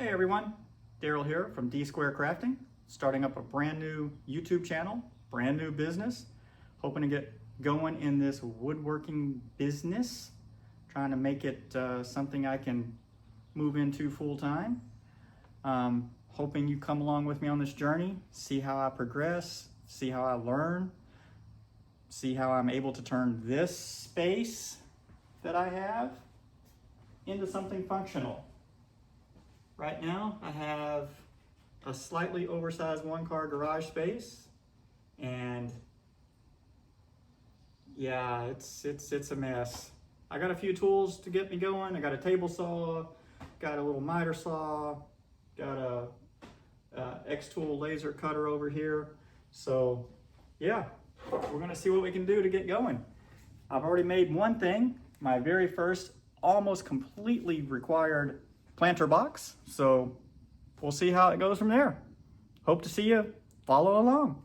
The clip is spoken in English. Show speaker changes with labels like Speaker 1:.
Speaker 1: Hey everyone, Darrell here from D Square Crafting, starting up a brand new YouTube channel, brand new business, hoping to get going in this woodworking business, trying to make it something I can move into full time. Hoping you come along with me on this journey, see how I progress, see how I learn, see how I'm able to turn this space that I have into something functional. Right now, I have a slightly oversized one-car garage space, and yeah, it's a mess. I got a few tools to get me going. I got a table saw, got a little miter saw, got a X-Tool laser cutter over here. So yeah, we're gonna see what we can do to get going. I've already made one thing, my very first almost completely required planter box. So we'll see how it goes from there. Hope to see you follow along.